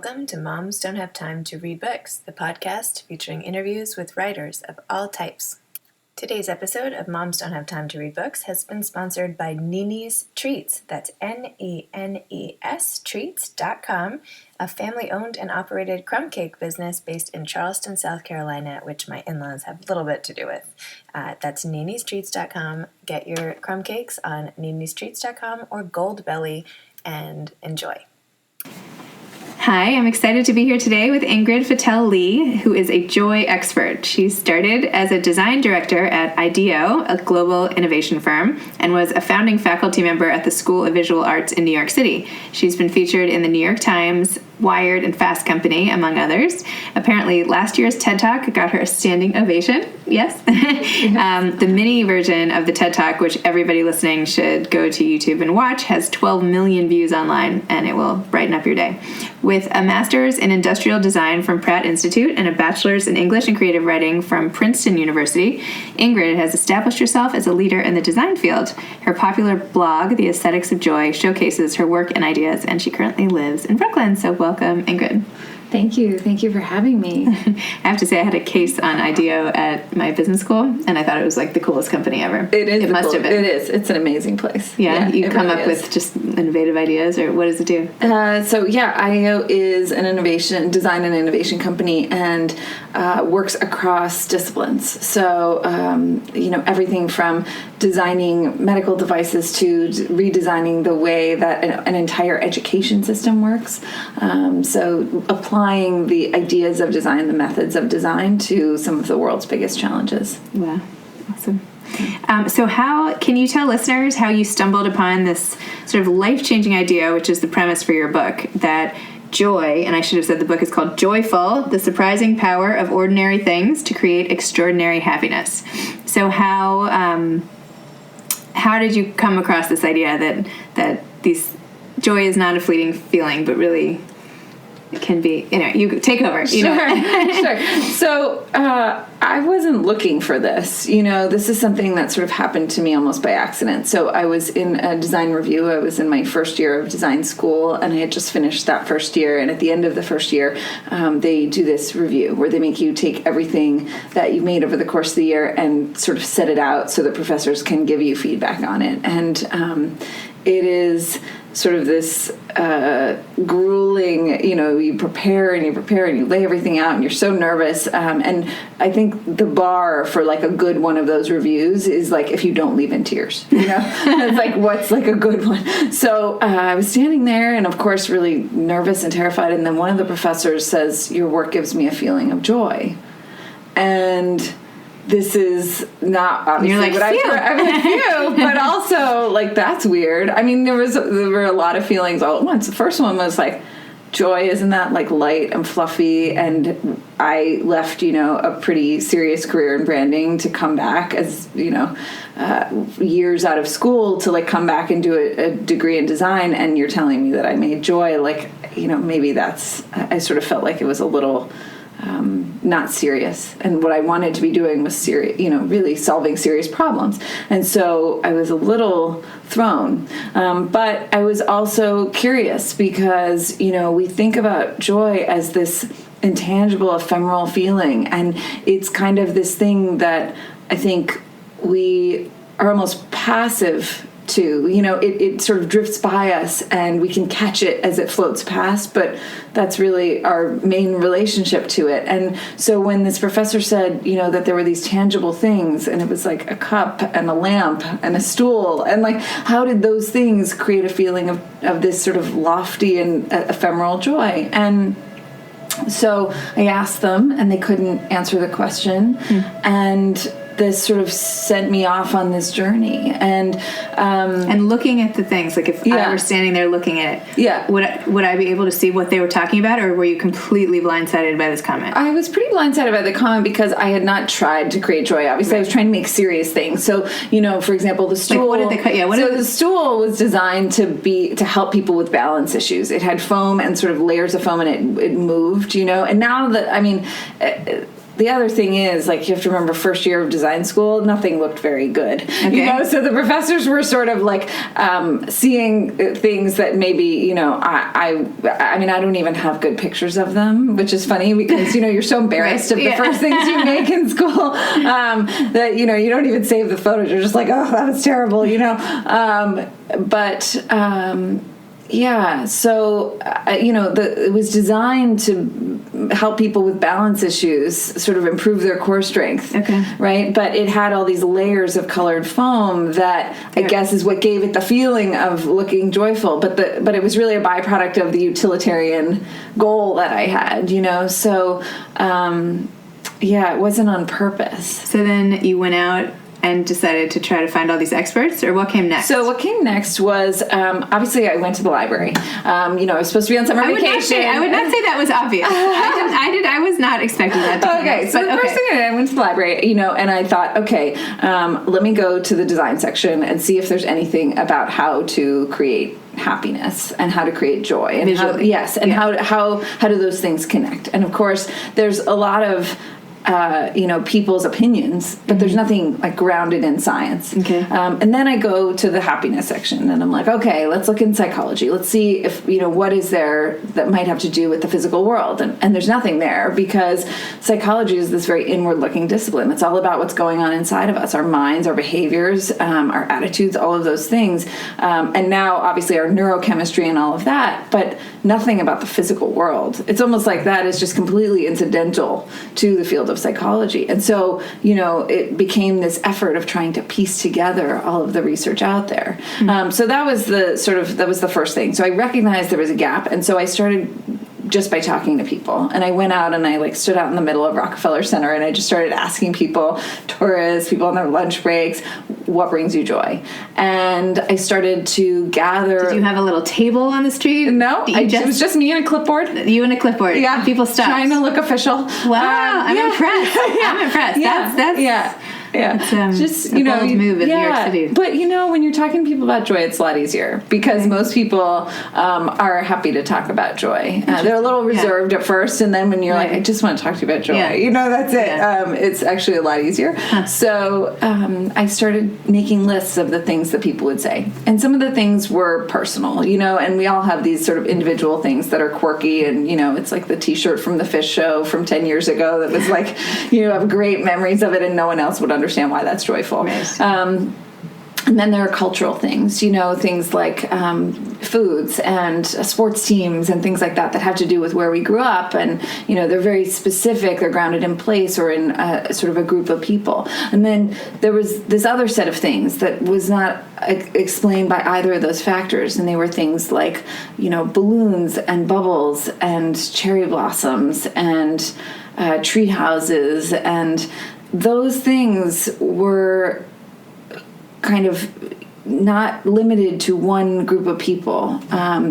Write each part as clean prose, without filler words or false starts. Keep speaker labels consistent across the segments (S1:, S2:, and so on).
S1: Welcome to Moms Don't Have Time to Read Books, the podcast featuring interviews with writers of all types. Today's episode of Moms Don't Have Time to Read Books has been sponsored by Nenes Treats. That's Nenes Treats.com, a family-owned and operated crumb cake business based in Charleston, South Carolina, which my in-laws have a little bit to do with. That's NenesTreats.com. Get your crumb cakes on NenesTreats.com or Goldbelly and enjoy.
S2: Hi, I'm excited to be here today with Ingrid Fetell Lee, who is a joy expert. She started as a design director at IDEO, a global innovation firm, and was a founding faculty member at the School of Visual Arts in New York City. She's been featured in the New York Times, Wired, and Fast Company, among others. Apparently, last year's TED Talk got her a standing ovation. Yes. The mini version of the TED Talk, which everybody listening should go to YouTube and watch, has 12 million views online, and it will brighten up your day. With a master's in industrial design from Pratt Institute and a bachelor's in English and creative writing from Princeton University, Ingrid has established herself as a leader in the design field. Her popular blog, The Aesthetics of Joy, showcases her work and ideas, and she currently lives in Brooklyn. So welcome, Ingrid.
S3: Thank you. Thank you for having me.
S2: I have to say, I had a case on IDEO at my business school, and I thought it was like the coolest company ever.
S3: It is.
S2: It must have been.
S3: It is. It's an amazing place.
S2: Yeah, you come really up with just innovative ideas, or what does it do?
S3: IDEO is an design and innovation company, and works across disciplines. So, everything from designing medical devices to redesigning the way that an entire education system works. So applying the ideas of design, the methods of design to some of the world's biggest challenges.
S2: Wow. Awesome. So can you tell listeners how you stumbled upon this sort of life-changing idea, which is the premise for your book, that joy, and I should have said the book is called Joyful, The Surprising Power of Ordinary Things to Create Extraordinary Happiness. So how did you come across this idea that joy is not a fleeting feeling, but really it can be, you take over.
S3: Sure. So I wasn't looking for this. This is something that sort of happened to me almost by accident. So I was in a design review. I was in my first year of design school, and I had just finished that first year. And at the end of the first year, they do this review where they make you take everything that you've made over the course of the year and sort of set it out so that professors can give you feedback on it. And it is sort of this grueling, you prepare and you lay everything out and you're so nervous. And I think the bar for like a good one of those reviews is like if you don't leave in tears, It's like, what's like a good one? So I was standing there and of course really nervous and terrified. And then one of the professors says, "Your work gives me a feeling of joy." And this is not obviously what I feel, but also like that's weird. I mean, there were a lot of feelings all at once. The first one was like, joy, isn't that like light and fluffy? And I left, a pretty serious career in branding to come back as, years out of school to like come back and do a degree in design. And you're telling me that I made joy, like, maybe I sort of felt like it was a little not serious, and what I wanted to be doing was serious, really solving serious problems. And so I was a little thrown, but I was also curious because we think about joy as this intangible, ephemeral feeling, and it's kind of this thing that I think we are almost passive to. It sort of drifts by us and we can catch it as it floats past, but that's really our main relationship to it. And so when this professor said, that there were these tangible things, and it was like a cup and a lamp and a stool, and like, how did those things create a feeling of this sort of lofty and ephemeral joy? And so I asked them, and they couldn't answer the question. And this sort of sent me off on this journey, and
S2: looking at the things, like if I were standing there looking at it, would I be able to see what they were talking about, or were you completely blindsided by this comment?
S3: I was pretty blindsided by the comment because I had not tried to create joy. Obviously, I was trying to make serious things. So, for example, the stool.
S2: Like, what did they cut? Yeah,
S3: the stool was designed to help people with balance issues. It had foam and sort of layers of foam, and it moved. And now that the other thing is, like, you have to remember, first year of design school, nothing looked very good.
S2: Okay.
S3: You know, so the professors were sort of like seeing things that maybe, you know, I mean, I don't even have good pictures of them, which is funny because, you know, you're so embarrassed of the first things you make in school that, you know, you don't even save the photos. You're just like, oh, that was terrible, you know. Yeah, so, you know, it was designed to help people with balance issues sort of improve their core strength, right? But it had all these layers of colored foam that I guess is what gave it the feeling of looking joyful. But it was really a byproduct of the utilitarian goal that I had, you know? So, yeah, it wasn't on purpose.
S2: So then you went out and decided to try to find all these experts, or what came next?
S3: So what came next was, obviously I went to the library. You know, I was supposed to be on summer vacation.
S2: I would not say that was obvious. I was not expecting that to come next.
S3: So the first thing I went to the library, you know, and I thought, okay, let me go to the design section and see if there's anything about how to create happiness and how to create joy. And
S2: visually.
S3: How do those things connect? And of course, there's a lot of you know, people's opinions, but there's nothing like grounded in science.
S2: Okay.
S3: And then I go to the happiness section and I'm like, okay, let's look in psychology. Let's see if, you know, what is there that might have to do with the physical world. And there's nothing there because psychology is this very inward looking discipline. It's all about what's going on inside of us, our minds, our behaviors, our attitudes, all of those things. And now obviously our neurochemistry and all of that, but nothing about the physical world. It's almost like that is just completely incidental to the field of psychology. And so, you know, it became this effort of trying to piece together all of the research out there. So that was the first thing. So I recognized there was a gap. And so I started just by talking to people. And I went out and I like stood out in the middle of Rockefeller Center and I just started asking people, tourists, people on their lunch breaks, what brings you joy? And I started to gather.
S2: Did you have a little table on the street?
S3: No, it was just me and a clipboard.
S2: You and a clipboard.
S3: Yeah.
S2: And people stopped.
S3: Trying to look official.
S2: Wow, I'm impressed. I'm impressed.
S3: Yeah.
S2: It's
S3: just,
S2: a
S3: you know,
S2: bold move in New York City.
S3: But, you know, when you're talking to people about joy, it's a lot easier because most people are happy to talk about joy. They're a little reserved at first, and then when you're like, I just want to talk to you about joy, you know, that's it. It's actually a lot easier. So I started making lists of the things that people would say. And some of the things were personal, you know, and we all have these sort of individual things that are quirky. And, you know, it's like the T-shirt from the Fish Show from 10 years ago that was like, you know, have great memories of it and no one else would understand why that's joyful.
S2: Right.
S3: And then there are cultural things, you know, things like foods and sports teams and things like that have to do with where we grew up. And, you know, they're very specific. They're grounded in place or in sort of a group of people. And then there was this other set of things that was not explained by either of those factors. And they were things like, you know, balloons and bubbles and cherry blossoms and tree houses. And those things were kind of not limited to one group of people.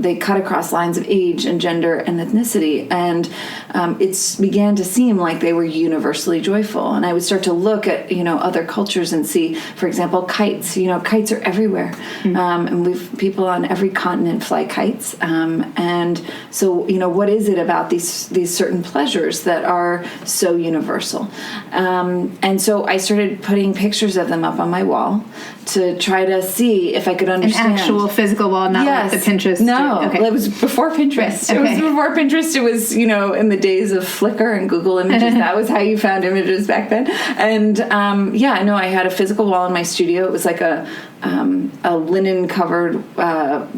S3: They cut across lines of age and gender and ethnicity, and it began to seem like they were universally joyful. And I would start to look at, you know, other cultures and see, for example, kites. You know, kites are everywhere, and people on every continent fly kites. And so, you know, what is it about these certain pleasures that are so universal? And so I started putting pictures of them up on my wall to try to see if I could understand.
S2: An actual physical wall, not like the Pinterest.
S3: No,
S2: okay.
S3: It was before Pinterest.
S2: Okay.
S3: It was before Pinterest. It was, you know, in the days of Flickr and Google Images. That was how you found images back then. And I had a physical wall in my studio. It was like a linen-covered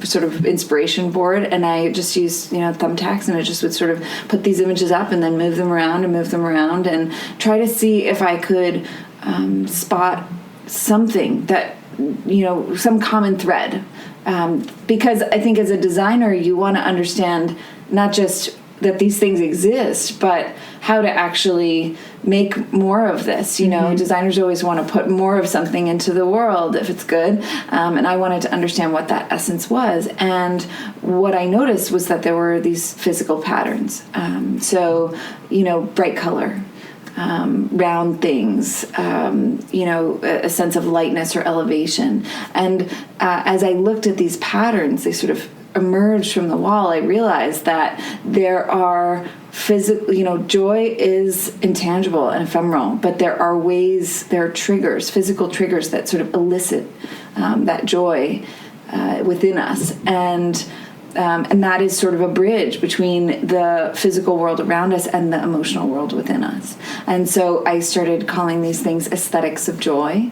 S3: sort of inspiration board, and I just used, you know, thumbtacks, and I just would sort of put these images up and then move them around and try to see if I could spot something that, you know, some common thread. Because I think as a designer, you want to understand not just that these things exist, but how to actually make more of this. You know, designers always want to put more of something into the world if it's good. And I wanted to understand what that essence was. And what I noticed was that there were these physical patterns. So, you know, bright color, round things, you know, a sense of lightness or elevation. And as I looked at these patterns, they sort of emerged from the wall. I realized that there are joy is intangible and ephemeral, but there are triggers, physical triggers that sort of elicit that joy within us, and that is sort of a bridge between the physical world around us and the emotional world within us. And so I started calling these things aesthetics of joy,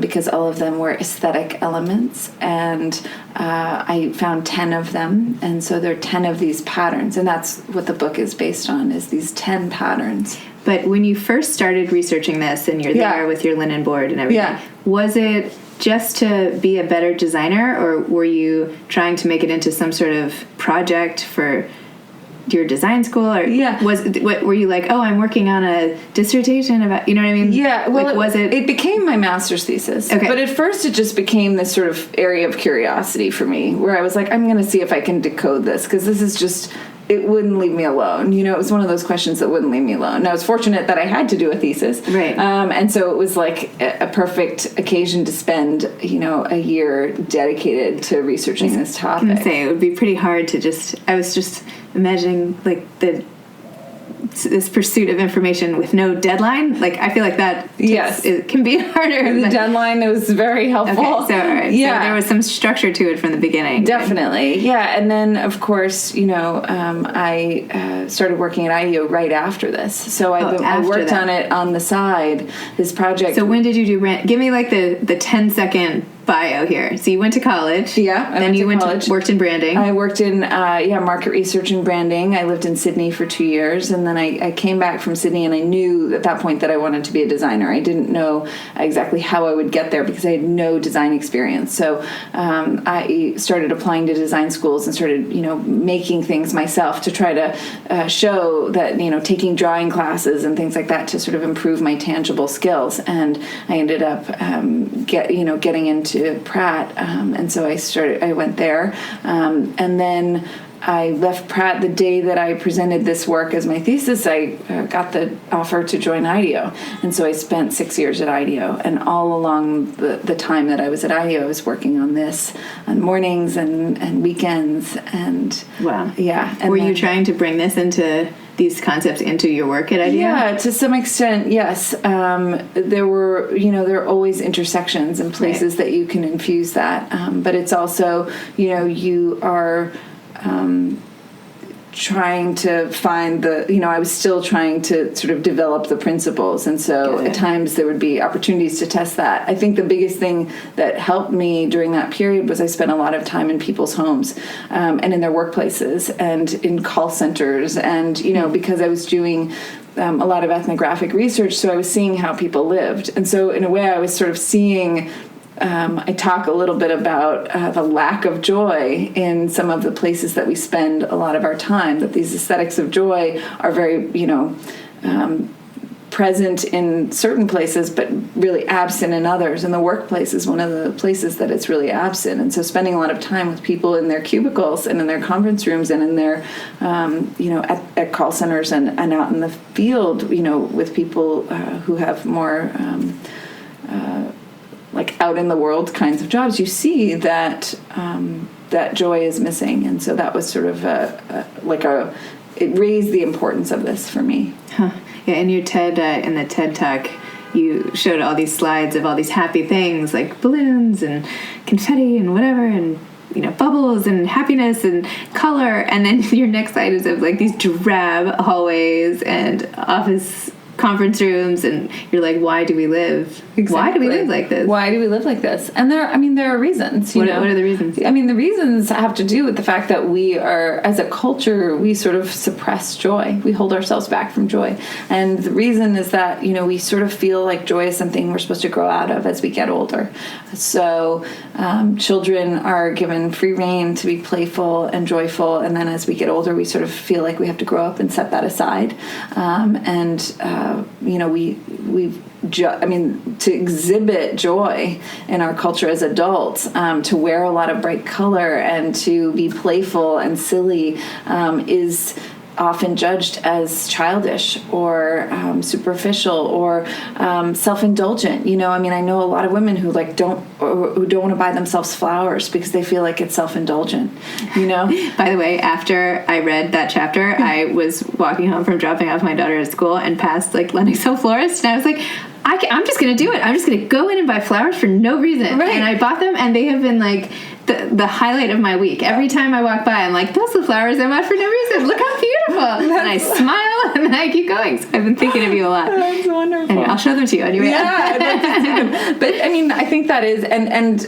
S3: because all of them were aesthetic elements, and I found 10 of them, and so there are 10 of these patterns, and that's what the book is based on, is these 10 patterns.
S2: But when you first started researching this, and you're there with your linen board and everything, was it just to be a better designer, or were you trying to make it into some sort of project for your design school, or were you like, oh, I'm working on a dissertation about, you know what I mean?
S3: Yeah, well,
S2: like,
S3: it became my master's thesis. Okay. But at first it just became this sort of area of curiosity for me, where I was like, I'm going to see if I can decode this, because this is just, it wouldn't leave me alone. It was one of those questions that wouldn't leave me alone. And I was fortunate that I had to do a thesis.
S2: Right.
S3: And so it was like a perfect occasion to spend, a year dedicated to researching this topic.
S2: I was going to say, it would be pretty hard to I was just imagining, like, this pursuit of information with no deadline. Like, I feel like that it can be harder.
S3: The deadline was very helpful.
S2: Okay, so, all right. So there was some structure to it from the beginning.
S3: Definitely. Yeah. And then, of course, I started working at IDEO right after this. So I worked on it on the side, this project.
S2: So when did you do give me like the 10-second bio here. So you went to college.
S3: Yeah,
S2: I went to college. Worked in branding.
S3: I worked in market research and branding. I lived in Sydney for 2 years, and then I came back from Sydney, and I knew at that point that I wanted to be a designer. I didn't know exactly how I would get there because I had no design experience. So I started applying to design schools and started making things myself to try to show that taking drawing classes and things like that to sort of improve my tangible skills. And I ended up getting into Pratt, and so I went there, and then I left Pratt the day that I presented this work as my thesis. I got the offer to join IDEO, and so I spent 6 years at IDEO, and all along the time that I was at IDEO, I was working on this on mornings and weekends, and
S2: wow,
S3: yeah. And
S2: were you trying to bring these concepts into your work at IDEO?
S3: Yeah, to some extent, yes. There are always intersections and places that you can infuse that. But it's also, you are trying to find I was still trying to sort of develop the principles. And so at times there would be opportunities to test that. I think the biggest thing that helped me during that period was I spent a lot of time in people's homes and in their workplaces and in call centers. And, because I was doing a lot of ethnographic research, so I was seeing how people lived. And so in a way I was sort of seeing I talk a little bit about the lack of joy in some of the places that we spend a lot of our time, that these aesthetics of joy are very, present in certain places, but really absent in others. And the workplace is one of the places that it's really absent. And so spending a lot of time with people in their cubicles and in their conference rooms and in their, at call centers and out in the field, with people who have more like out in the world kinds of jobs, you see that that joy is missing. And so that was sort of it raised the importance of this for me.
S2: Huh. Yeah, in your in the TED Talk, you showed all these slides of all these happy things like balloons and confetti and whatever, and bubbles and happiness and color. And then your next slide is of like these drab hallways and office conference rooms, and you're like, why do we live? Exactly. Why do we live like this?
S3: Why do we live like this? And there are reasons.
S2: What are the reasons?
S3: I mean, the reasons have to do with the fact that we are, as a culture, we sort of suppress joy. We hold ourselves back from joy. And the reason is that, we sort of feel like joy is something we're supposed to grow out of as we get older. So children are given free rein to be playful and joyful. And then as we get older, we sort of feel like we have to grow up and set that aside. To exhibit joy in our culture as adults, to wear a lot of bright color and to be playful and silly is often judged as childish or superficial or self-indulgent. I mean, I know a lot of women who don't want to buy themselves flowers because they feel like it's self-indulgent.
S2: By the way, after I read that chapter, I was walking home from dropping off my daughter at school and passed Lennox Hill Florist, and I was like, I'm just going to do it. I'm just going to go in and buy flowers for no reason.
S3: Right.
S2: And I bought them, and they have been the highlight of my week. Every time I walk by, I'm like, those are the flowers I bought for no reason. Look how beautiful. And I smile, and then I keep going. So I've been thinking of you a lot.
S3: That's wonderful.
S2: And I'll show them to you on your way out.
S3: Yeah, I'd like to see them. But I mean, I think that is, and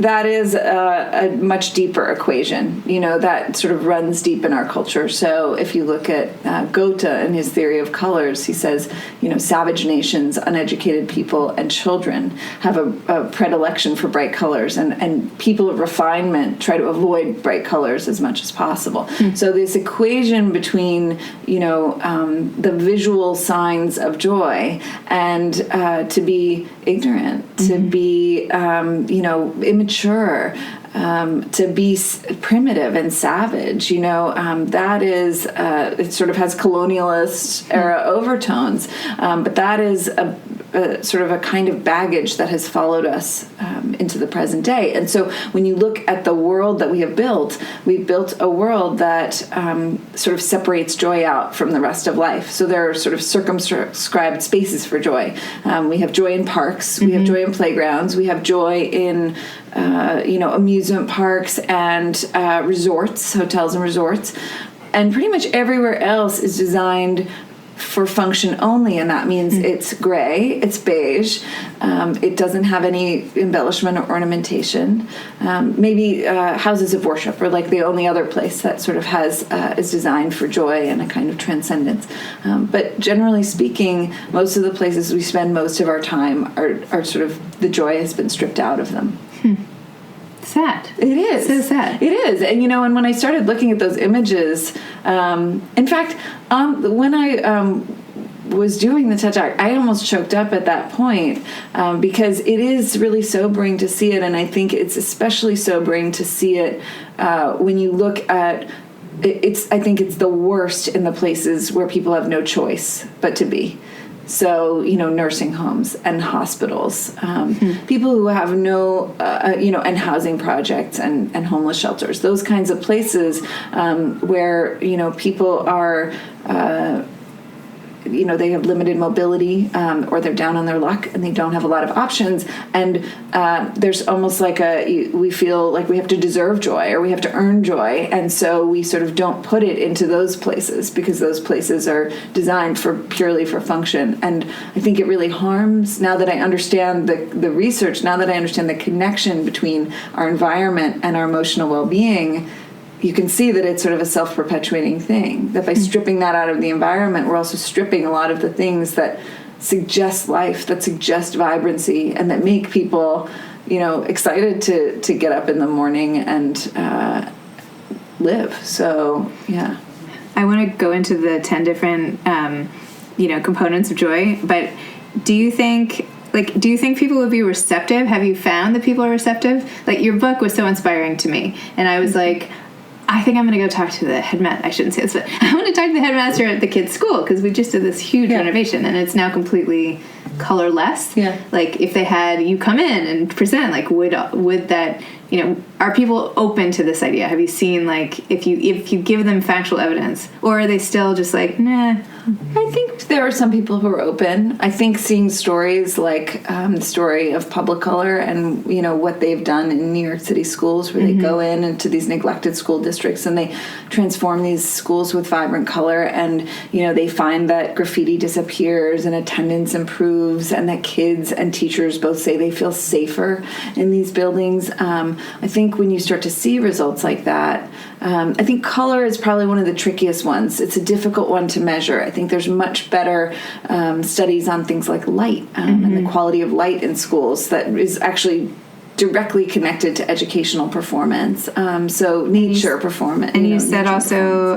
S3: that is a much deeper equation, that sort of runs deep in our culture. So if you look at Goethe and his theory of colors, he says, savage nations, uneducated people, and children have a predilection for bright colors, and people of refinement try to avoid bright colors as much as possible. So this equation between, the visual signs of joy and to be ignorant, to be, immature, to be primitive and savage, that is, it sort of has colonialist era overtones, but that is a sort of a kind of baggage that has followed us into the present day. And so when you look at the world that we have built, we've built a world that sort of separates joy out from the rest of life. So there are sort of circumscribed spaces for joy. We have joy in parks, we have joy in playgrounds, we have joy in amusement parks and resorts, hotels and resorts. And pretty much everywhere else is designed for function only, and that means it's gray, it's beige, it doesn't have any embellishment or ornamentation. Maybe houses of worship are the only other place that sort of is designed for joy and a kind of transcendence. But generally speaking, most of the places we spend most of our time are sort of, the joy has been stripped out of them.
S2: Sad.
S3: It is.
S2: So sad.
S3: It is. And, and when I started looking at those images, in fact, when I was doing the TED Talk, I almost choked up at that point because it is really sobering to see it. And I think it's especially sobering to see it when you look at I think it's the worst in the places where people have no choice but to be. So, nursing homes and hospitals, people who have no, and housing projects and homeless shelters, those kinds of places where, people are, they have limited mobility or they're down on their luck and they don't have a lot of options. And there's almost we feel like we have to deserve joy or we have to earn joy. And so we sort of don't put it into those places because those places are designed purely for function. And I think it really harms, now that I understand the research, now that I understand the connection between our environment and our emotional well-being, you can see that it's sort of a self-perpetuating thing, that by stripping that out of the environment, we're also stripping a lot of the things that suggest life, that suggest vibrancy, and that make people, excited to get up in the morning and live. So, yeah.
S2: I want to go into the 10 different, components of joy, but do you think people would be receptive? Have you found that people are receptive? Your book was so inspiring to me, and I was like, I think I'm going to go talk to the headmaster. I shouldn't say this, but I want to talk to the headmaster at the kids' school because we just did this huge renovation and it's now completely colorless.
S3: Yeah.
S2: If they had you come in and present, would that, are people open to this idea? Have you seen, if you give them factual evidence, or are they still just nah?
S3: I think there are some people who are open. I think seeing stories like the story of Public Color and, what they've done in New York City schools where they go into these neglected school districts and they transform these schools with vibrant color and, they find that graffiti disappears and attendance improves and that kids and teachers both say they feel safer in these buildings. I think when you start to see results like that, I think color is probably one of the trickiest ones. It's a difficult one to measure. I think there's much better studies on things like light and the quality of light in schools that is actually directly connected to educational performance. So nature performance.
S2: And you said also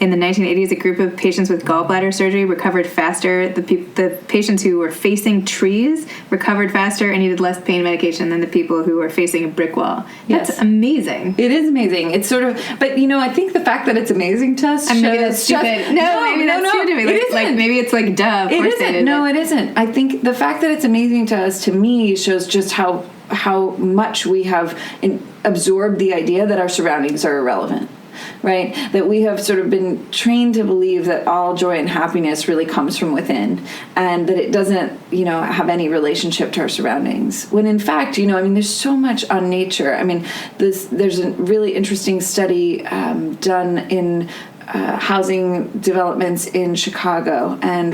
S2: in the 1980s, a group of patients with gallbladder surgery recovered faster. The patients who were facing trees recovered faster and needed less pain medication than the people who were facing a brick wall. That's amazing.
S3: It is amazing. It's sort of, but I think the fact that it's amazing to us.
S2: Maybe that's stupid. Maybe that's stupid to me. Maybe it's like, duh, of course they did.
S3: No, it isn't. I think the fact that it's amazing to us, to me, shows just how much we have absorbed the idea that our surroundings are irrelevant. Right? That we have sort of been trained to believe that all joy and happiness really comes from within, and that it doesn't, have any relationship to our surroundings. When in fact, there's so much on nature. There's a really interesting study done in housing developments in Chicago, and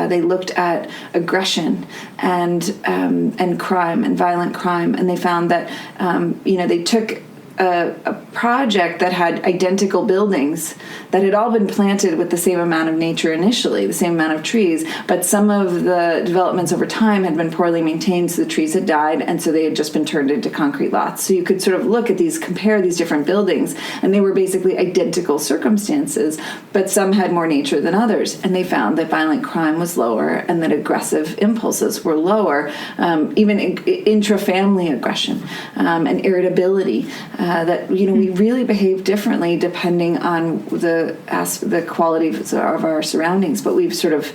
S3: they looked at aggression and crime and violent crime, and they found that they took a project that had identical buildings that had all been planted with the same amount of nature initially, the same amount of trees, but some of the developments over time had been poorly maintained, so the trees had died, and so they had just been turned into concrete lots. So you could sort of look at compare these different buildings, and they were basically identical circumstances, but some had more nature than others, and they found that violent crime was lower and that aggressive impulses were lower, even intra-family aggression and irritability. That we really behave differently depending on the quality of our surroundings, but we've sort of,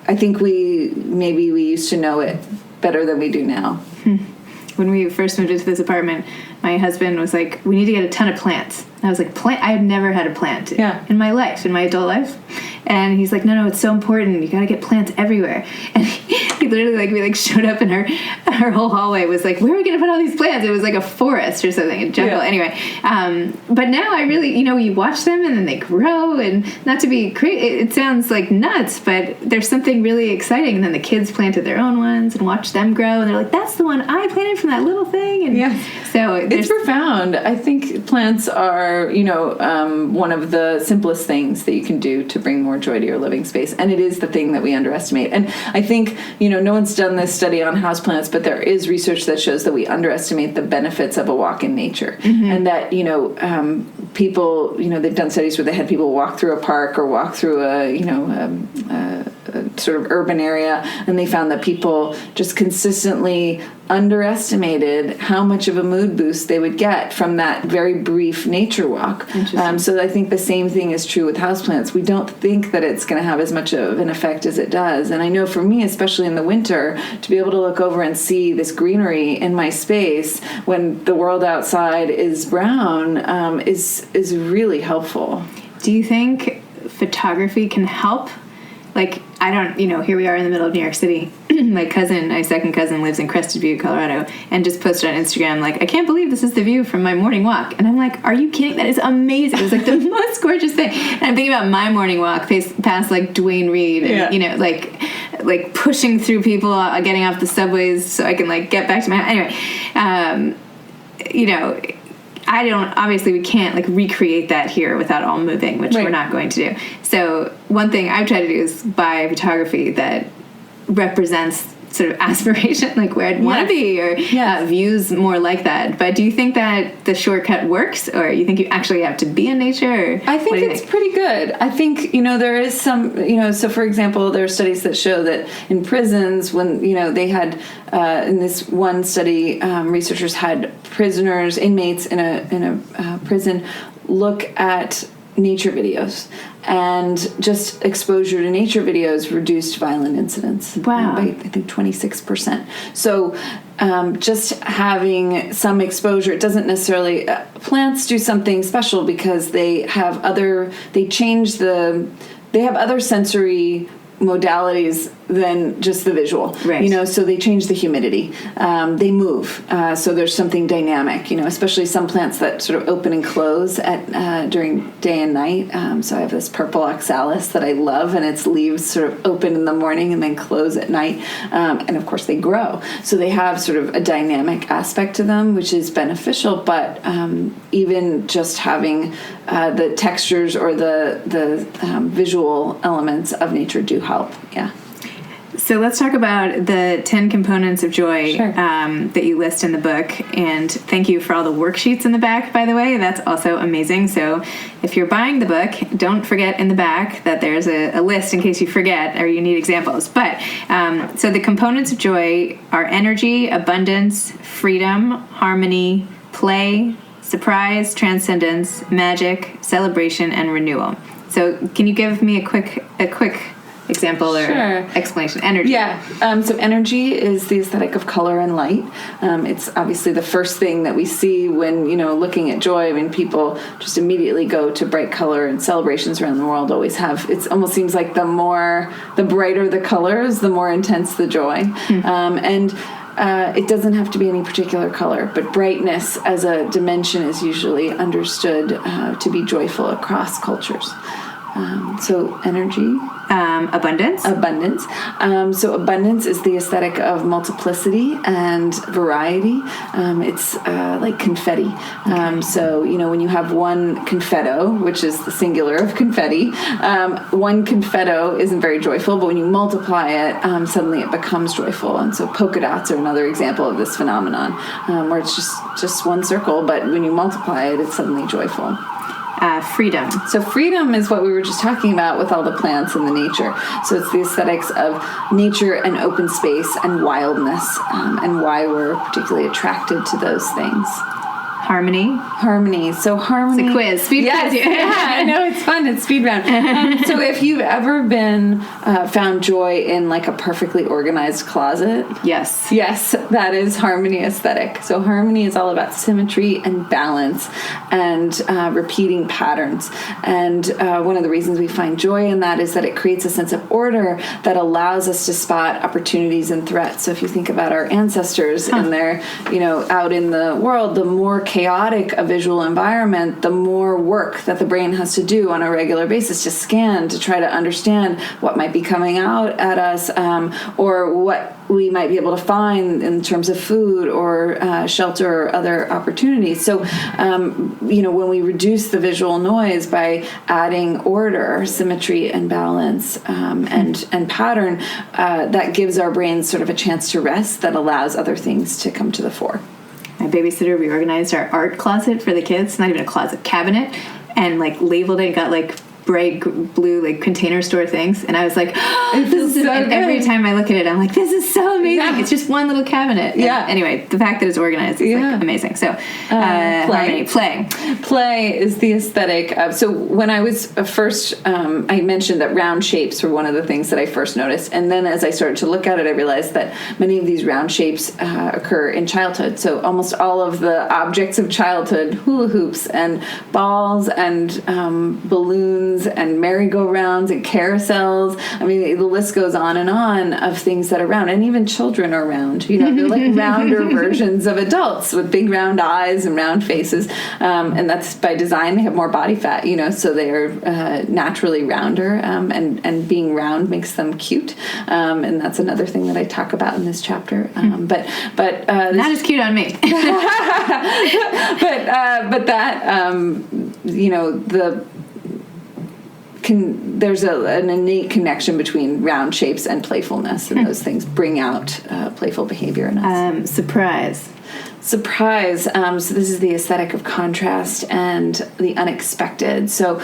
S3: I think we used to know it better than we do now.
S2: When we first moved into this apartment, my husband was like, "We need to get a ton of plants." And I was like, "Plant? I had never had a plant in my life, in my adult life." And he's like, no, it's so important. You got to get plants everywhere. And he literally, we showed up, and our whole hallway was like, where are we going to put all these plants? It was like a forest or something, a jungle. Anyway, but now I really, you watch them and then they grow, and not to be crazy, it sounds like nuts, but there's something really exciting. And then the kids planted their own ones and watched them grow, and they're like, that's the one I planted from that little thing. And so
S3: it's profound. I think plants are, one of the simplest things that you can do to bring more joy to your living space, and it is the thing that we underestimate. And I think no one's done this study on houseplants, but there is research that shows that we underestimate the benefits of a walk in nature, and that people they've done studies where they had people walk through a park or walk through a sort of urban area, and they found that people just consistently underestimated how much of a mood boost they would get from that very brief nature walk. So I think the same thing is true with houseplants. We don't think that it's going to have as much of an effect as it does. And I know for me, especially in the winter, to be able to look over and see this greenery in my space when the world outside is brown is really helpful.
S2: Do you think photography can help? I don't, here we are in the middle of New York City. My second cousin lives in Crested Butte, Colorado, and just posted on Instagram, I can't believe this is the view from my morning walk. And I'm like, are you kidding? That is amazing. It was the most gorgeous thing. And I'm thinking about my morning walk past Dwayne Reed and, pushing through people, getting off the subways so I can, get back to my house. Anyway, obviously we can't recreate that here without all moving, which we're not going to do. So one thing I've tried to do is buy photography that represents sort of aspiration, where I'd want to be, or views more like that. But do you think that the shortcut works, or you think you actually have to be in nature? Or
S3: I think it's pretty good. I think, there is some, so for example, there are studies that show that in prisons, when, they had, in this one study, researchers had inmates in a prison look at nature videos, and just exposure to nature videos reduced violent incidents by, I think, 26%. So just having some exposure, it doesn't necessarily, plants do something special because they have other sensory modalities than just the visual, so they change the humidity, they move, so there's something dynamic, especially some plants that sort of open and close at during day and night. So I have this purple oxalis that I love, and its leaves sort of open in the morning and then close at night, and of course they grow, so they have sort of a dynamic aspect to them, which is beneficial. But even just having the textures or the visual elements of nature do help.
S2: So let's talk about the 10 components of joy
S3: Sure.
S2: that you list in the book. And thank you for all the worksheets in the back, by the way. That's also amazing. So if you're buying the book, don't forget in the back that there's a list in case you forget or you need examples. But so the components of joy are energy, abundance, freedom, harmony, play, surprise, transcendence, magic, celebration, and renewal. So can you give me a quick example or
S3: Sure.
S2: explanation? Energy.
S3: Yeah. So energy is the aesthetic of color and light. It's obviously the first thing that we see when, looking at joy. I mean, people just immediately go to bright color, and celebrations around the world always have. It almost seems like the brighter the colors, the more intense the joy. It doesn't have to be any particular color, but brightness as a dimension is usually understood to be joyful across cultures. So energy.
S2: Abundance.
S3: So abundance is the aesthetic of multiplicity and variety. It's like confetti. So, when you have one confetto, which is the singular of confetti, one confetto isn't very joyful, but when you multiply it, suddenly it becomes joyful. And so polka dots are another example of this phenomenon, where it's just one circle, but when you multiply it, it's suddenly joyful.
S2: Freedom.
S3: So freedom is what we were just talking about with all the plants and the nature. So it's the aesthetics of nature and open space and wildness, and why we're particularly attracted to those things.
S2: Harmony.
S3: So harmony.
S2: It's a quiz. Speed quiz.
S3: Yeah, I know, it's fun. It's speed round. So if you've ever been found joy in like a perfectly organized closet.
S2: Yes.
S3: Yes, that is harmony aesthetic. So harmony is all about symmetry and balance and repeating patterns. And one of the reasons we find joy in that is that it creates a sense of order that allows us to spot opportunities and threats. So if you think about our ancestors and their, out in the world, the more chaotic a visual environment, the more work that the brain has to do on a regular basis to scan, to try to understand what might be coming out at us, or what we might be able to find in terms of food or shelter or other opportunities. So, when we reduce the visual noise by adding order, symmetry, and balance, and pattern, that gives our brains sort of a chance to rest that allows other things to come to the fore.
S2: My babysitter reorganized our art closet for the kids, not even a closet, cabinet, and labeled it, got bright blue container store things, and I was like, oh, this is so good. Every time I look at it, I'm like, this is so amazing. Yeah. It's just one little cabinet.
S3: Yeah.
S2: And anyway, the fact that it's organized is amazing. So
S3: play is the aesthetic of. So when I was first, I mentioned that round shapes were one of the things that I first noticed, and then as I started to look at it, I realized that many of these round shapes occur in childhood. So almost all of the objects of childhood, hula hoops and balls and balloons and merry-go-rounds and carousels. I mean, the list goes on of things that are round, and even children are round. They're like rounder versions of adults with big round eyes and round faces, and that's by design. They have more body fat, so they are naturally rounder, and being round makes them cute, and that's another thing that I talk about in this chapter. But
S2: not as cute on me.
S3: but that there's an innate connection between round shapes and playfulness, and those things bring out playful behavior in us. Surprise. So this is the aesthetic of contrast and the unexpected. So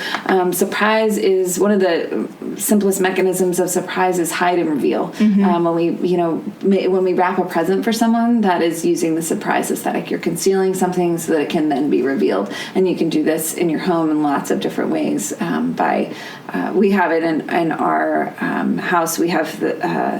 S3: surprise is one of the simplest mechanisms of surprise is hide and reveal. When we wrap a present for someone, that is using the surprise aesthetic. You're concealing something so that it can then be revealed. And you can do this in your home in lots of different ways. We have it in our house. We have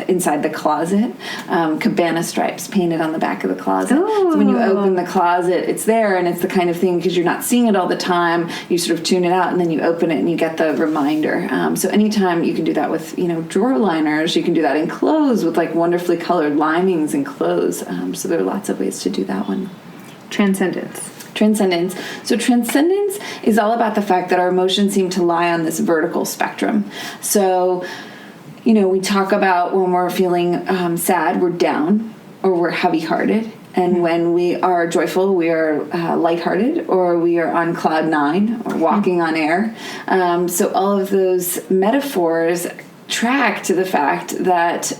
S3: inside the closet cabana stripes painted on the back of the closet.
S2: Ooh.
S3: So when you open the closet, it's there, and it's the kind of thing, because you're not seeing it all the time, you sort of tune it out, and then you open it and you get the reminder. So anytime you can do that with drawer liners, you can do that in clothes with wonderfully colored linings in clothes. So there are lots of ways to do that one.
S2: Transcendence.
S3: So transcendence is all about the fact that our emotions seem to lie on this vertical spectrum. So, we talk about when we're feeling sad, we're down or we're heavy-hearted. And when we are joyful, we are lighthearted, or we are on cloud 9 or walking on air. So all of those metaphors track to the fact that,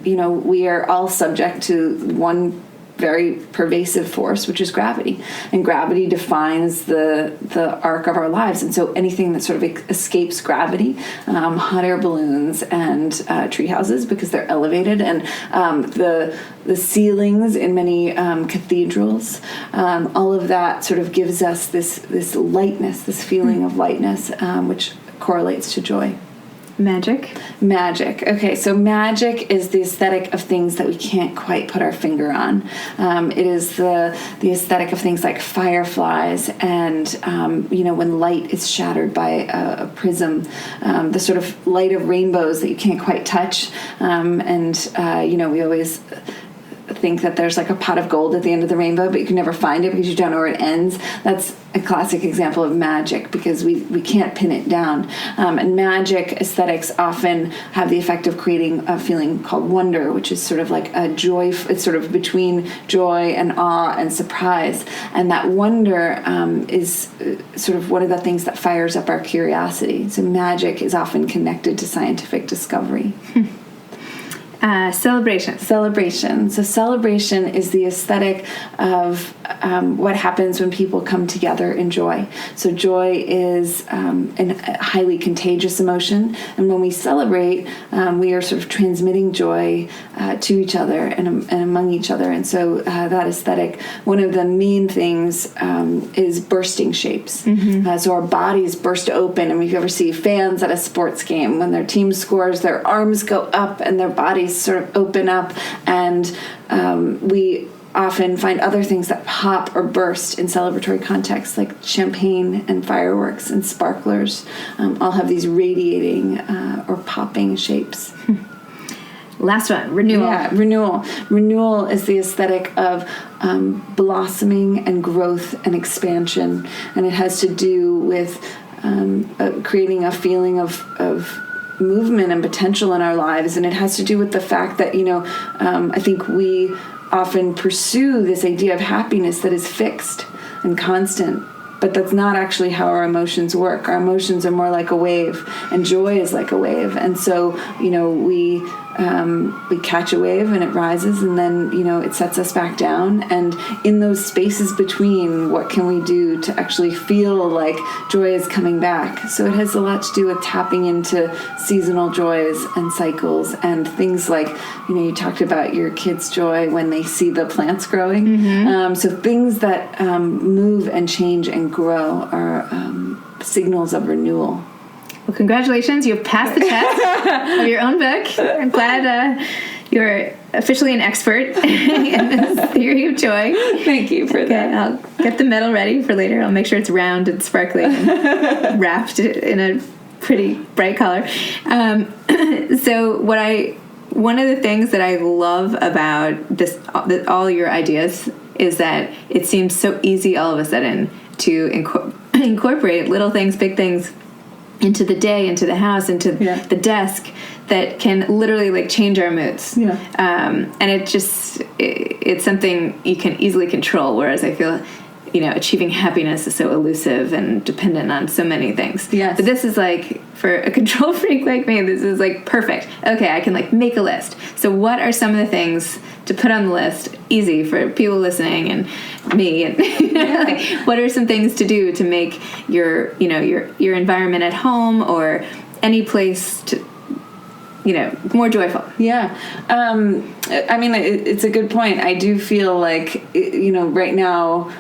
S3: we are all subject to one very pervasive force, which is gravity. And gravity defines the arc of our lives. And so anything that sort of escapes gravity, hot air balloons and tree houses, because they're elevated, and the ceilings in many cathedrals, all of that sort of gives us this lightness, this feeling of lightness, which correlates to joy.
S2: Magic.
S3: Okay, so magic is the aesthetic of things that we can't quite put our finger on. It is the aesthetic of things like fireflies and, when light is shattered by a prism, the sort of light of rainbows that you can't quite touch. We always think that there's like a pot of gold at the end of the rainbow, but you can never find it because you don't know where it ends. That's a classic example of magic because we can't pin it down. And magic aesthetics often have the effect of creating a feeling called wonder, which is sort of like a joy. It's sort of between joy and awe and surprise. And that wonder is sort of one of the things that fires up our curiosity. So magic is often connected to scientific discovery.
S2: Celebration.
S3: So celebration is the aesthetic of what happens when people come together in joy. So joy is a highly contagious emotion, and when we celebrate, we are sort of transmitting joy to each other and among each other. And so that aesthetic, one of the main things is bursting shapes. Mm-hmm. So our bodies burst open, and if you ever see fans at a sports game, when their team scores, their arms go up and their bodies sort of open up, and we often find other things that pop or burst in celebratory contexts, like champagne and fireworks and sparklers all have these radiating or popping shapes.
S2: Last one, renewal.
S3: Yeah, renewal. Renewal is the aesthetic of blossoming and growth and expansion, and it has to do with creating a feeling of movement and potential in our lives. And it has to do with the fact that, I think we often pursue this idea of happiness that is fixed and constant, but that's not actually how our emotions work. Our emotions are more like a wave, and joy is like a wave. And so, we catch a wave and it rises, and then, it sets us back down. And in those spaces between, what can we do to actually feel like joy is coming back? So it has a lot to do with tapping into seasonal joys and cycles and things like, you talked about your kids' joy when they see the plants growing. Mm-hmm. So things that move and change and grow are signals of renewal.
S2: Well, congratulations. You've passed the test of your own book. I'm glad you're officially an expert in this theory of joy.
S3: Thank you for that.
S2: I'll get the medal ready for later. I'll make sure it's round and sparkly and wrapped in a pretty bright color. So one of the things that I love about all your ideas is that it seems so easy all of a sudden to incorporate little things, big things, into the day, into the house, into the desk, that can literally change our moods. Yeah. And it's something you can easily control, whereas I feel, achieving happiness is so elusive and dependent on so many things.
S3: Yes.
S2: But this is for a control freak like me, this is perfect. Okay, I can make a list. So what are some of the things to put on the list? Easy for people listening and me, and what are some things to do to make your environment at home or any place to more joyful?
S3: Yeah. It's a good point. I do feel like, right now,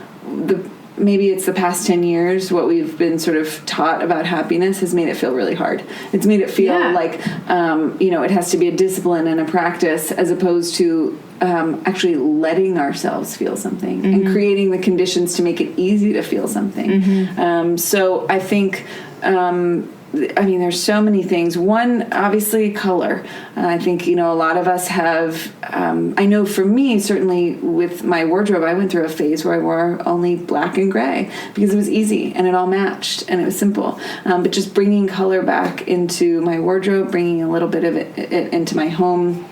S3: maybe it's the past 10 years, what we've been sort of taught about happiness has made it feel really hard. It's made it feel like, it has to be a discipline and a practice, as opposed to actually letting ourselves feel something, mm-hmm. and creating the conditions to make it easy to feel something. Mm-hmm. So I think, there's so many things. One, obviously, color. I think, a lot of us have, I know for me, certainly with my wardrobe, I went through a phase where I wore only black and gray because it was easy and it all matched and it was simple. But just bringing color back into my wardrobe, bringing a little bit of it into my home,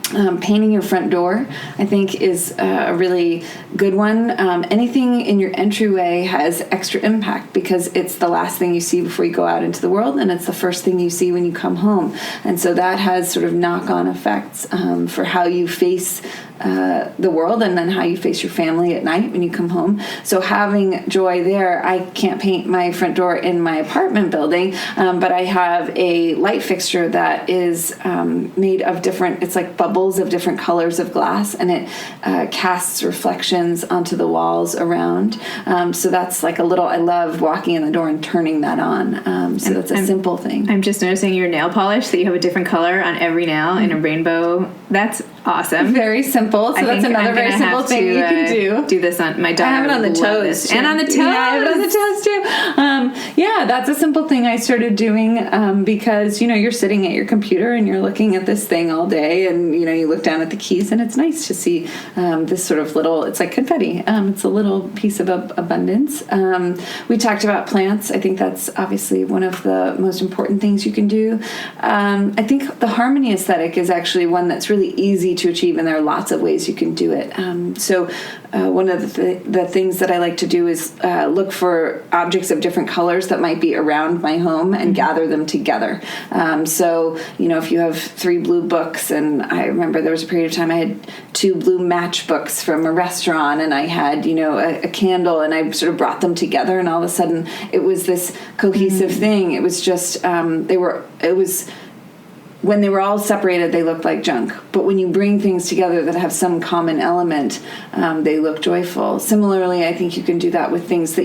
S3: Painting your front door, I think, is a really good one. Anything in your entryway has extra impact because it's the last thing you see before you go out into the world, and it's the first thing you see when you come home. And so that has sort of knock-on effects for how you face the world, and then how you face your family at night when you come home. So having joy there, I can't paint my front door in my apartment building, but I have a light fixture that is made of different, it's like bubbles of different colors of glass, and it casts reflections onto the walls around. So that's like a little, I love walking in the door and turning that on. So that's a simple thing.
S2: I'm just noticing your nail polish, that you have a different color on every nail in a rainbow. That's awesome.
S3: Very simple. So that's another very simple thing you can
S2: do this on my daughter.
S3: I have it on the toes too.
S2: And on the toes.
S3: Yeah, I have it on the toes too. Yeah, that's a simple thing I started doing because, you're sitting at your computer and you're looking at this thing all day, and, you look down at the keys, and it's nice to see this sort of little, it's like confetti. It's a little piece of abundance. We talked about plants. I think that's obviously one of the most important things you can do. I think the harmony aesthetic is actually one that's really easy to achieve, and there are lots of ways you can do it. So one of the things that I like to do is look for objects of different colors that might be around my home and gather them together. So, if you have 3 blue books, and I remember there was a period of time I had 2 blue matchbooks from a restaurant, and I had, a candle, and I sort of brought them together, and all of a sudden it was this cohesive thing. It was just, when they were all separated, they looked like junk. But when you bring things together that have some common element, they look joyful. Similarly, I think you can do that with things that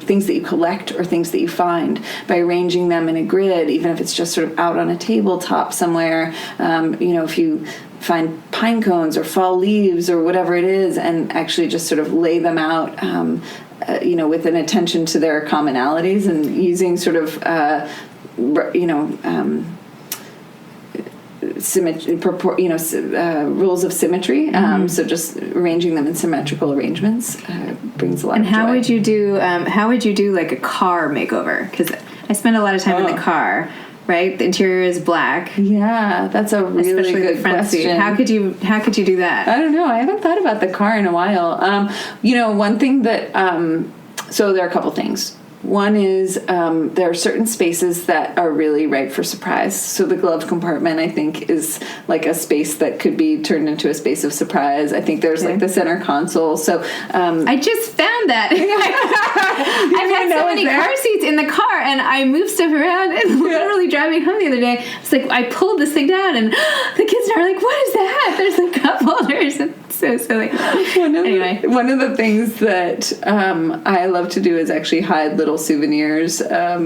S3: things that you collect or things that you find by arranging them in a grid, even if it's just sort of out on a tabletop somewhere. If you find pine cones or fall leaves or whatever it is, and actually just sort of lay them out, with an attention to their commonalities, and using sort of, rules of symmetry. So just arranging them in symmetrical arrangements brings a lot of joy.
S2: And how would you do like a car makeover? Because I spend a lot of time in the car. Right, the interior is black.
S3: Yeah, that's a really
S2: especially
S3: good
S2: the front
S3: question.
S2: seat. How could you do that?
S3: I don't know. I haven't thought about the car in a while. One thing that so there are a couple things. One is there are certain spaces that are really ripe for surprise. So the glove compartment, I think, is like a space that could be turned into a space of surprise. I think there's like the center console. So
S2: I just found that. I've had so many car seats in the car, and I moved stuff around, and literally driving home the other day, it's like I pulled this thing down, and the kids are like, "What is that?" There's like cup holders. It's so silly.
S3: One of the things that I love to do is actually hide little souvenirs I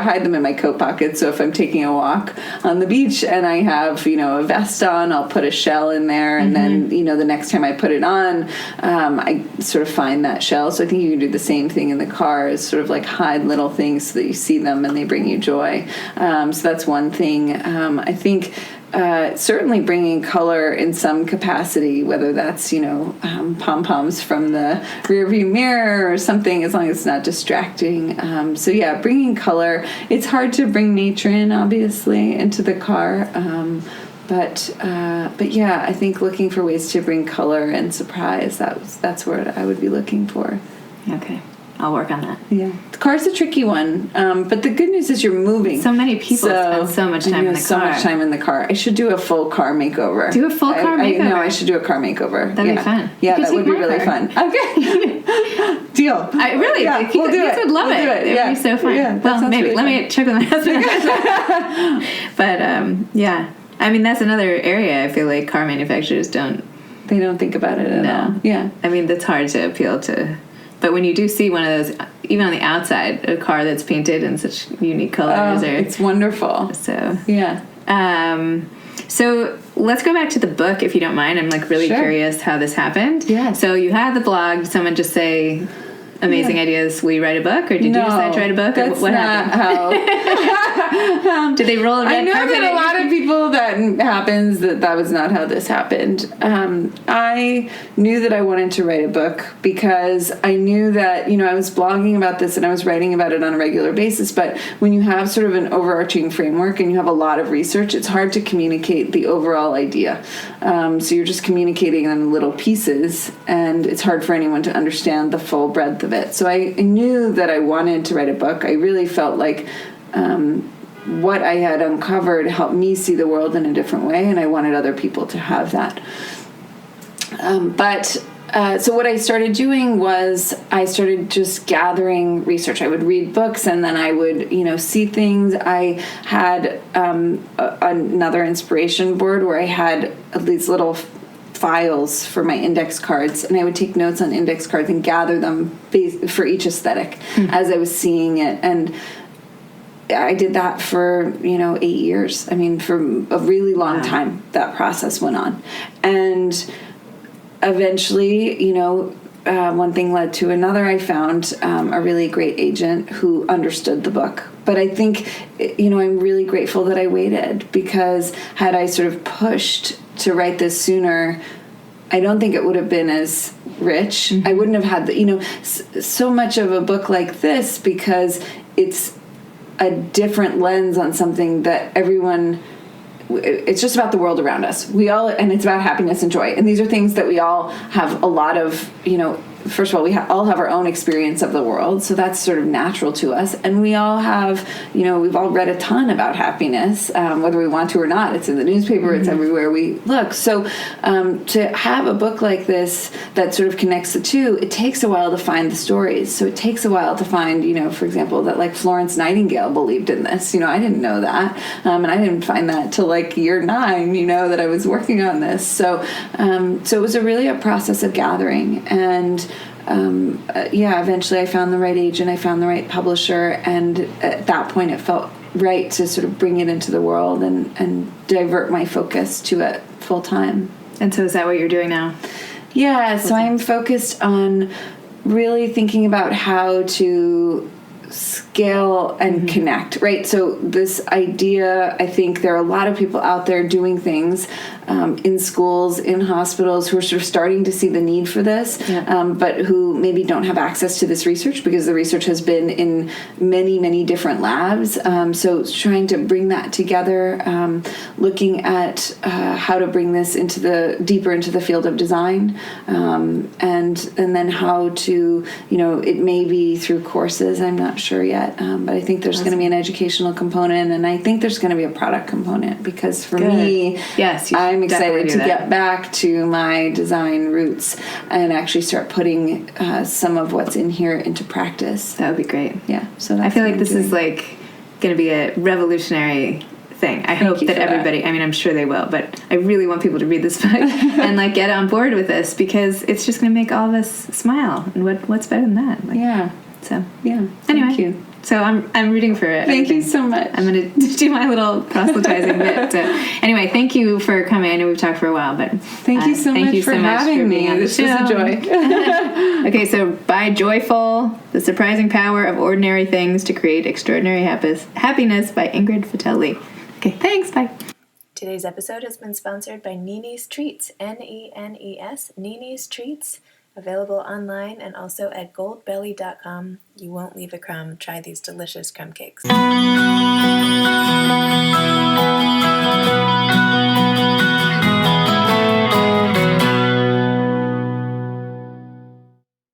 S3: hide them in my coat pocket. So if I'm taking a walk on the beach and I have a vest on, I'll put a shell in there, and then the next time I put it on, I sort of find that shell. So I think you can do the same thing in the car, is sort of like hide little things so that you see them and they bring you joy. So that's one thing. I think certainly bringing color in some capacity, whether that's, pom-poms from the rearview mirror or something, as long as it's not distracting. Bringing color. It's hard to bring nature in, obviously, into the car. But I think looking for ways to bring color and surprise, that's what I would be looking for.
S2: Okay. I'll work on that.
S3: Yeah. The car's a tricky one, but the good news is you're moving.
S2: So many people spend so much time in the car.
S3: So much time in the car. I should do a full car makeover.
S2: Do a full car makeover?
S3: No, I should do a car makeover.
S2: That'd be fun.
S3: Yeah, that would be really fun. Okay. Deal.
S2: We'll do it. Kids would love it. It would be so fun. Yeah, well, maybe.
S3: Really
S2: Let me check with my husband. But, I mean, that's another area I feel like car manufacturers don't
S3: think about it at all. Yeah.
S2: I mean, that's hard to appeal to. But when you do see one of those, even on the outside, a car that's painted in such unique colors,
S3: it's wonderful.
S2: So
S3: yeah.
S2: So let's go back to the book, if you don't mind. I'm really curious how this happened.
S3: Yeah.
S2: So you had the blog. Did someone just say, amazing ideas, will you write a book? Or did you decide to write a book?
S3: That's
S2: what
S3: not
S2: happened? Did they roll a red carpet?
S3: I know that a lot of people that happens that was not how this happened. I knew that I wanted to write a book because I knew that, I was blogging about this and I was writing about it on a regular basis. But when you have sort of an overarching framework and you have a lot of research, it's hard to communicate the overall idea. So you're just communicating in little pieces, and it's hard for anyone to understand the full breadth of it. So I knew that I wanted to write a book. I really felt like what I had uncovered helped me see the world in a different way, and I wanted other people to have that. So what I started doing was I started just gathering research. I would read books, and then I would, see things. I had another inspiration board where I had these little files for my index cards, and I would take notes on index cards and gather them for each aesthetic as I was seeing it. And I did that for, 8 years. I mean, for a really long time, that process went on. And eventually, one thing led to another. I found a really great agent who understood the book. But I think, I'm really grateful that I waited, because had I sort of pushed to write this sooner, I don't think it would have been as rich. I wouldn't have had so much of a book like this, because it's a different lens on something that everyone... It's just about the world around us. And it's about happiness and joy. And these are things that we all have a lot of, first of all, we all have our own experience of the world. So that's sort of natural to us. And we all have, we've all read a ton about happiness, whether we want to or not. It's in the newspaper. It's everywhere we look. So to have a book like this that sort of connects the two, it takes a while to find the stories. So it takes a while to find, for example, that like Florence Nightingale believed in this. I didn't know that. And I didn't find that till like year 9, that I was working on this. So it was really a process of gathering. And eventually I found the right agent, I found the right publisher, and at that point it felt right to sort of bring it into the world and divert my focus to it full time.
S2: And so is that what you're doing now?
S3: Yeah, so I'm focused on really thinking about how to scale and connect, right? So this idea, I think there are a lot of people out there doing things in schools, in hospitals, who are sort of starting to see the need for this, but who maybe don't have access to this research because the research has been in many, many different labs. So trying to bring that together, looking at how to bring this deeper into the field of design, and then how to, it may be through courses, I'm not sure yet, but I think there's going to be an educational component, and I think there's going to be a product component, because for me,
S2: yes,
S3: I'm excited to get back to my design roots and actually start putting some of what's in here into practice.
S2: That would be great.
S3: Yeah. So
S2: I feel like this is like going to be a revolutionary thing. I hope that everybody, I'm sure they will, but I really want people to read this book and like get on board with this, because it's just going to make all of us smile. And what's better than that? So
S3: yeah.
S2: Anyway,
S3: thank you.
S2: So I'm rooting for it.
S3: Thank you so much.
S2: I'm going to do my little proselytizing bit. So anyway, thank you for coming. I know we've talked for a while, but
S3: thank you so much for having me. This was a joy.
S2: Okay, so by Joyful, The Surprising Power of Ordinary Things to Create Extraordinary Happiness by Ingrid Fetell Lee. Okay, thanks. Bye.
S1: Today's episode has been sponsored by Nene's Treats, Nenes, Nene's Treats. Available online and also at goldbelly.com. You won't leave a crumb. Try these delicious crumb cakes.